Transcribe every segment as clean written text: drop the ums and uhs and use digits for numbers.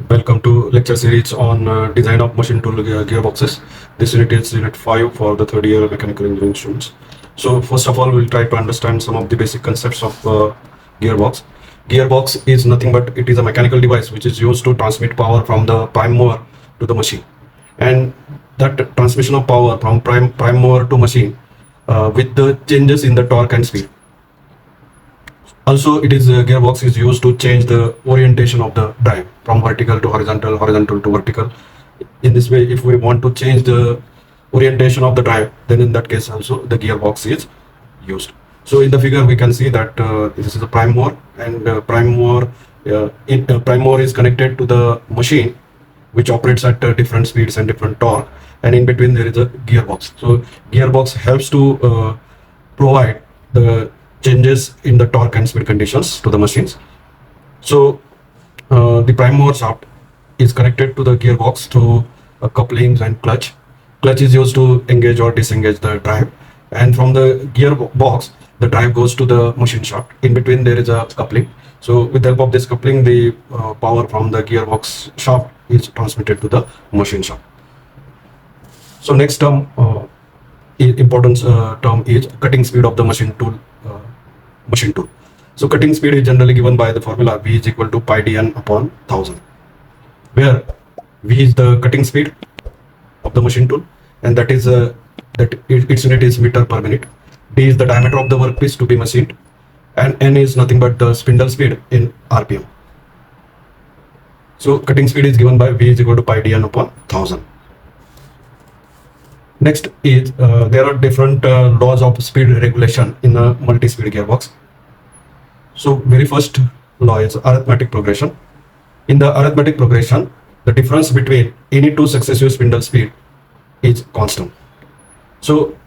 Welcome to lecture series on design of machine tool gearboxes. This unit is unit 5 for the third year mechanical engineering students. So first of all, we'll try to understand some of the basic concepts of gearbox. Gearbox is nothing but it is a mechanical device which is used to transmit power from the prime mover to the machine. And that transmission of power from prime mover to machine with the changes in the torque and speed. Also, gearbox is used to change the orientation of the drive from vertical to horizontal, horizontal to vertical. In this way, if we want to change the orientation of the drive, then in that case also the gearbox is used. So in the figure we can see that this is a prime mover, and prime mover is connected to the machine, which operates at different speeds and different torque, and in between there is a gearbox. So gearbox helps to provide the changes in the torque and speed conditions to the machines. So the prime mover shaft is connected to the gearbox through couplings and clutch. Clutch is used to engage or disengage the drive, and from the gearbox the drive goes to the machine shaft. In between there is a coupling. So with the help of this coupling, the power from the gearbox shaft is transmitted to the machine shaft. So next term, importance term is cutting speed of the machine tool. So cutting speed is generally given by the formula V is equal to pi dn upon 1000, where V is the cutting speed of the machine tool, and that is its unit is meter per minute. D is the diameter of the workpiece to be machined, and N is nothing but the spindle speed in RPM. So cutting speed is given by V is equal to pi dn upon 1000. Next is there are different laws of speed regulation in a multi-speed gearbox. So very first law is arithmetic progression. In the arithmetic progression, the difference between any two successive spindle speed is constant. So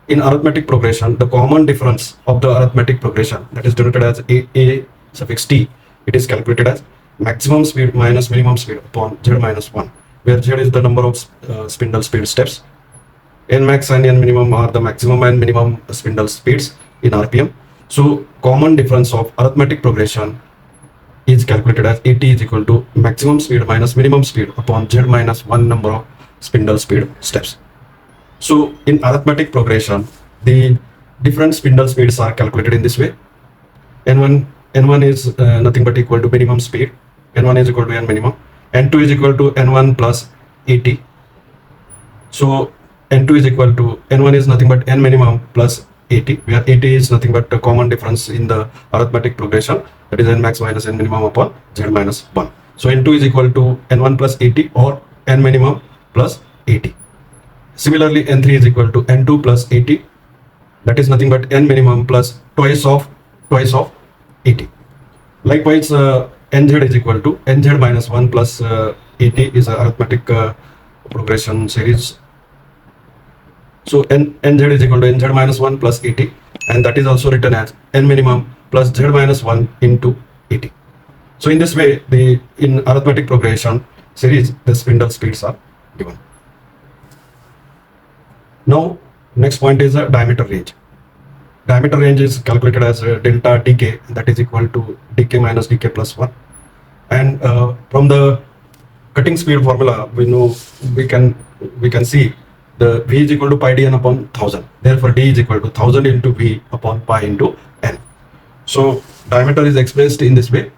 in arithmetic progression, the common difference of the arithmetic progression, that is denoted as A suffix t, it is calculated as maximum speed minus minimum speed upon z minus 1, where z is the number of spindle speed steps. N max and N minimum are the maximum and minimum spindle speeds in RPM. So common difference of arithmetic progression is calculated as AT is equal to maximum speed minus minimum speed upon Z minus 1 number of spindle speed steps. So in arithmetic progression, the different spindle speeds are calculated in this way. N1 is nothing but equal to minimum speed. N1 is equal to N minimum. N2 is equal to N1 plus AT. So N2 is equal to N1 is nothing but N minimum plus AT, where AT is nothing but a common difference in the arithmetic progression, that is N max minus N minimum upon Z minus 1. So N2 is equal to N1 plus AT or N minimum plus AT. Similarly, N3 is equal to N2 plus AT, that is nothing but N minimum plus twice of AT. Likewise, NZ is equal to NZ minus 1 plus AT is a arithmetic progression series. So NZ is equal to NZ minus 1 plus AT, and that is also written as N minimum plus Z minus 1 into AT. So in this way, in arithmetic progression series, the spindle speeds are given. Now, next point is a diameter range. Diameter range is calculated as delta dk, that is equal to dk minus dk plus 1. And from the cutting speed formula, we can see the V is equal to pi dn upon 1000. Therefore, D is equal to 1000 into V upon pi into N. So diameter is expressed in this way: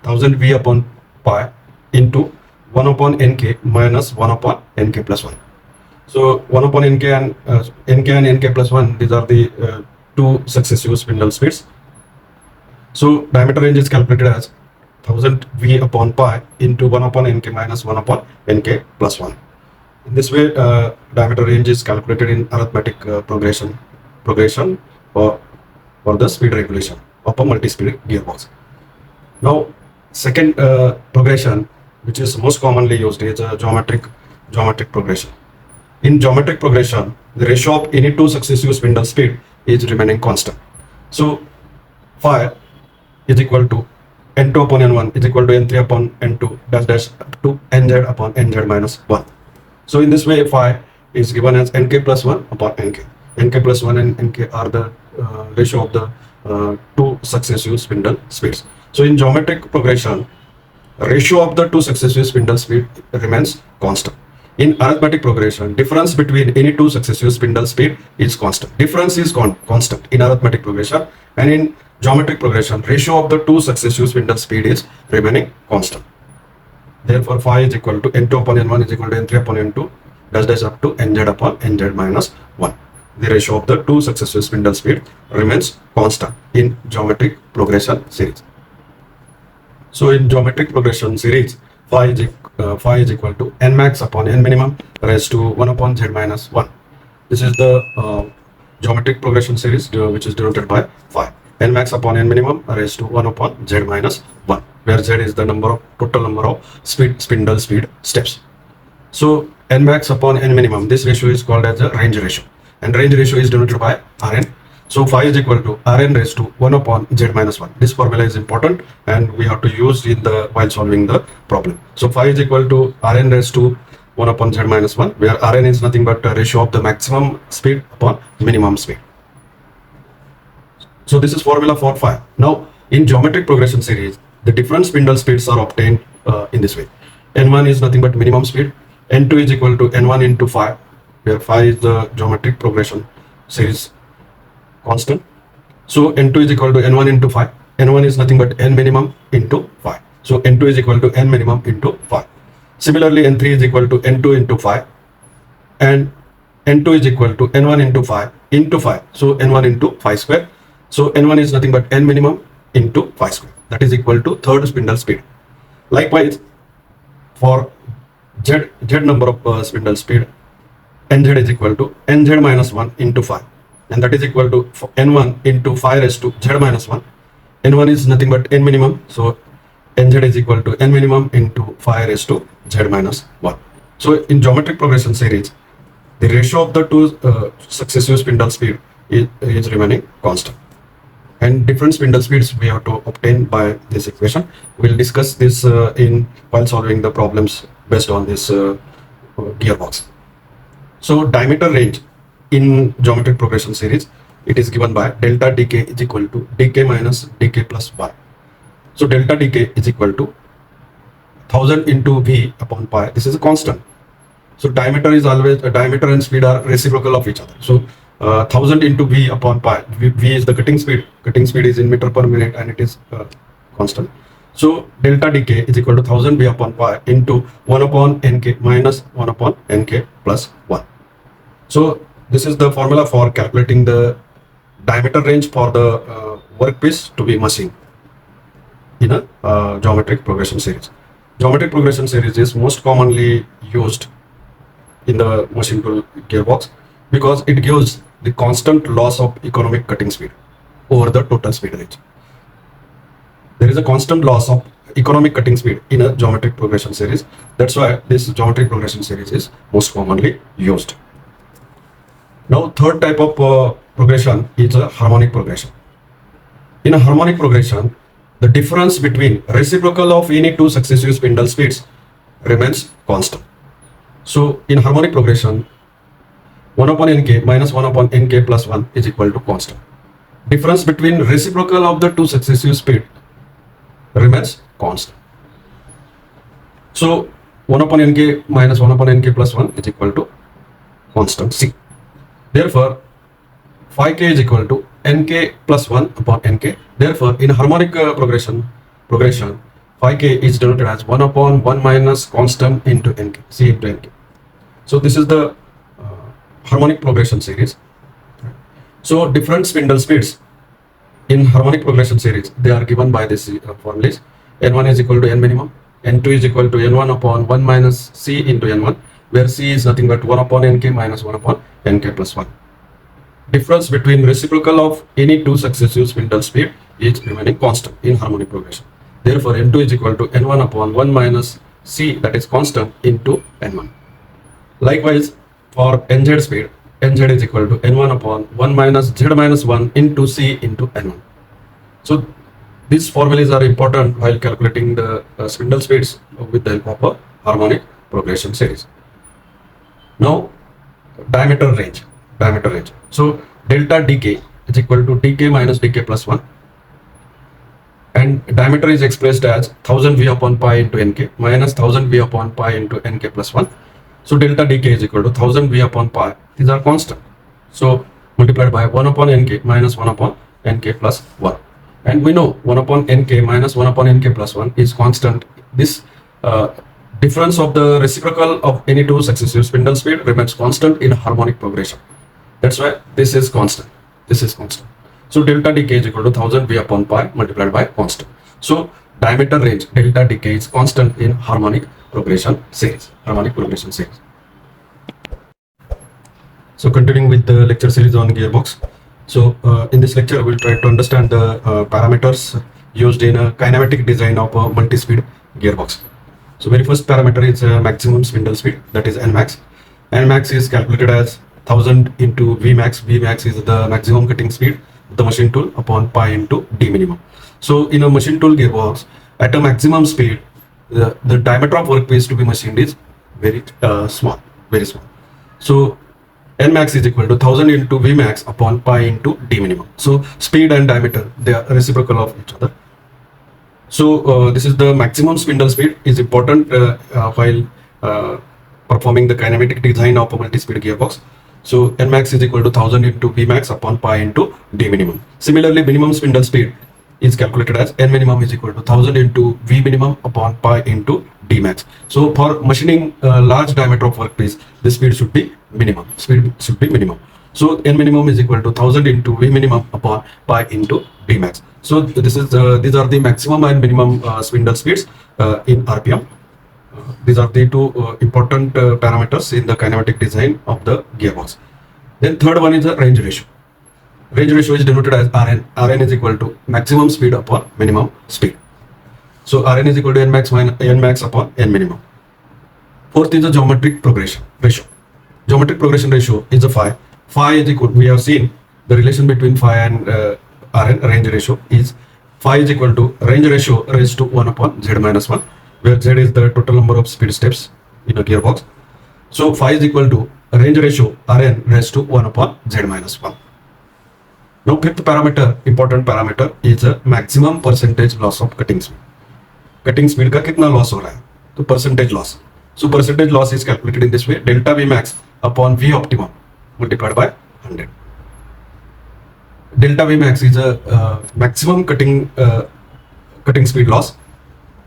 1000 V upon pi into 1 upon Nk minus 1 upon Nk plus 1. So 1 upon Nk and Nk plus 1, these are the two successive spindle speeds. So diameter range is calculated as 1000 V upon pi into 1 upon Nk minus 1 upon Nk plus 1. In this way, diameter range is calculated in arithmetic progression for the speed regulation of a multi-speed gearbox. Now, second progression, which is most commonly used, is geometric progression. In geometric progression, the ratio of any two successive spindle speed is remaining constant. So phi is equal to N2 upon N1 is equal to N3 upon N2 dash dash to Nz upon Nz minus 1. So in this way, phi is given as Nk plus 1 upon Nk. Nk plus 1 and Nk are the ratio of the two successive spindle speeds. So in geometric progression, ratio of the two successive spindle speed remains constant. In arithmetic progression, difference between any two successive spindle speed is constant. Difference is constant in arithmetic progression, and in geometric progression, ratio of the two successive spindle speed is remaining constant. Therefore, phi is equal to n2 upon n1 is equal to n3 upon n2 dash dash up to nz upon nz minus 1. The ratio of the two successive spindle speed remains constant in geometric progression series. So in geometric progression series, phi is equal to n max upon n minimum raised to 1 upon z minus 1. This is the geometric progression series which is denoted by phi. N max upon n minimum raised to 1 upon z minus 1, where z is the total number of spindle speed steps. So n max upon n minimum, this ratio is called as a range ratio, and range ratio is denoted by Rn. So phi is equal to Rn raised to 1 upon z minus 1. This formula is important and we have to use in the while solving the problem. So phi is equal to Rn raised to 1 upon z minus 1, where Rn is nothing but a ratio of the maximum speed upon minimum speed. So this is formula for phi. Now in geometric progression series, the different spindle speeds are obtained in this way. N1 is nothing but minimum speed. N2 is equal to N1 into phi, where phi is the geometric progression series constant. So N2 is equal to N1 into phi. N1 is nothing but N minimum into phi. So N2 is equal to N minimum into phi. Similarly, N3 is equal to N2 into phi, and N2 is equal to N1 into phi into phi. So N1 into phi square. So N1 is nothing but N minimum into phi square. That is equal to third spindle speed. Likewise, for Z number of spindle speed, Nz is equal to Nz minus 1 into phi, and that is equal to N1 into phi raised to Z minus 1. N1 is nothing but N minimum, so Nz is equal to N minimum into phi raised to Z minus 1. So in geometric progression series, the ratio of the two successive spindle speed is remaining constant, and different spindle speeds we have to obtain by this equation. We'll discuss this while solving the problems based on this gearbox. So diameter range in geometric progression series, it is given by delta dk is equal to dk minus dk plus 1. So delta dk is equal to 1000 into v upon pi. This is a constant. So diameter is always diameter and speed are reciprocal of each other. So 1000 into v upon pi. V is the cutting speed. Cutting speed is in meter per minute and it is constant. So delta dk is equal to 1000 v upon pi into 1 upon nk minus 1 upon nk plus 1. So this is the formula for calculating the diameter range for the workpiece to be machined in a geometric progression series. Geometric progression series is most commonly used in the machine tool gearbox because it gives the constant loss of economic cutting speed over the total speed range. There is a constant loss of economic cutting speed in a geometric progression series. That's why this geometric progression series is most commonly used. Now, third type of progression is a harmonic progression. In a harmonic progression, the difference between reciprocal of any two successive spindle speeds remains constant. So in harmonic progression, 1 upon nk minus 1 upon nk plus 1 is equal to constant. Difference between reciprocal of the two successive speed remains constant. So 1 upon nk minus 1 upon nk plus 1 is equal to constant c. Therefore, phi k is equal to nk plus 1 upon nk. Therefore, in harmonic progression, phi k is denoted as 1 upon 1 minus constant into nk, c into nk. So this is the harmonic progression series. So different spindle speeds in harmonic progression series, they are given by this formulas. N1 is equal to N minimum, N2 is equal to N1 upon 1 minus C into N1, where C is nothing but 1 upon Nk minus 1 upon Nk plus 1. Difference between reciprocal of any two successive spindle speed is remaining constant in harmonic progression. Therefore, N2 is equal to N1 upon 1 minus C, that is constant, into N1. Likewise, for Nz speed, Nz is equal to N1 upon 1 minus Z minus 1 into C into N1. So these formulas are important while calculating the spindle speeds with the help of a harmonic progression series. Now, diameter range. So delta dk is equal to dk minus dk plus 1. and diameter is expressed as 1000 V upon pi into nk minus 1000 V upon pi into nk plus 1. So delta dk is equal to 1000 V upon pi. These are constant. So multiplied by 1 upon nk minus 1 upon nk plus 1. And we know 1 upon nk minus 1 upon nk plus 1 is constant. This difference of the reciprocal of any two successive spindle speed remains constant in harmonic progression. That's why this is constant. This is constant. So delta dk is equal to 1000 V upon pi multiplied by constant. So diameter range delta dk is constant in harmonic progression series. Harmonic progression series. So continuing with the lecture series on gearbox. So in this lecture, we'll try to understand the parameters used in a kinematic design of a multi-speed gearbox. So very first parameter is maximum spindle speed, that is Nmax. Nmax is calculated as 1000 into Vmax. Vmax is the maximum cutting speed of the machine tool upon pi into d minimum. So in a machine tool gearbox, at a maximum speed, the diameter of workpiece to be machined is very small, very small. So Nmax is equal to 1000 into Vmax upon pi into d minimum. So speed and diameter, they are reciprocal of each other. So this is the maximum spindle speed is important while performing the kinematic design of a multi-speed gearbox. So Nmax is equal to 1000 into Vmax upon pi into d minimum. Similarly, minimum spindle speed is calculated as N minimum is equal to 1000 into V minimum upon pi into d max. So for machining large diameter of workpiece, the speed should be minimum. Speed should be minimum. So N minimum is equal to 1000 into V minimum upon pi into d max. So this is these are the maximum and minimum spindle speeds in RPM. These are the two important parameters in the kinematic design of the gearbox. Then third one is the range ratio. Range ratio is denoted as Rn. Rn is equal to maximum speed upon minimum speed. So Rn is equal to Nmax minus Nmax upon N minimum. Fourth is the geometric progression ratio. Geometric progression ratio is a phi. Phi is equal, we have seen the relation between phi and Rn, range ratio is phi is equal to range ratio raised to 1 upon z minus 1, where z is the total number of speed steps in a gearbox. So phi is equal to range ratio Rn raised to 1 upon z minus 1. Now fifth parameter, important parameter is a maximum percentage loss of cutting speed. Cutting speed का कितना loss हो रहा है? तो percentage loss. So percentage loss is calculated in this way: delta Vmax upon V optimum multiplied by 100. Delta Vmax is a maximum cutting speed loss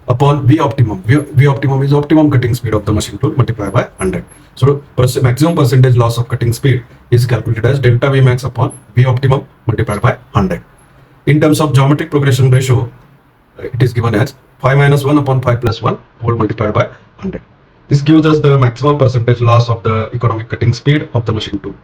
upon V optimum. V optimum is optimum cutting speed of the machine tool multiplied by 100. So maximum percentage loss of cutting speed is calculated as delta Vmax upon V optimum multiplied by 100. In terms of geometric progression ratio, it is given as phi minus 1 upon phi plus 1 whole multiplied by 100. This gives us the maximum percentage loss of the economic cutting speed of the machine tool.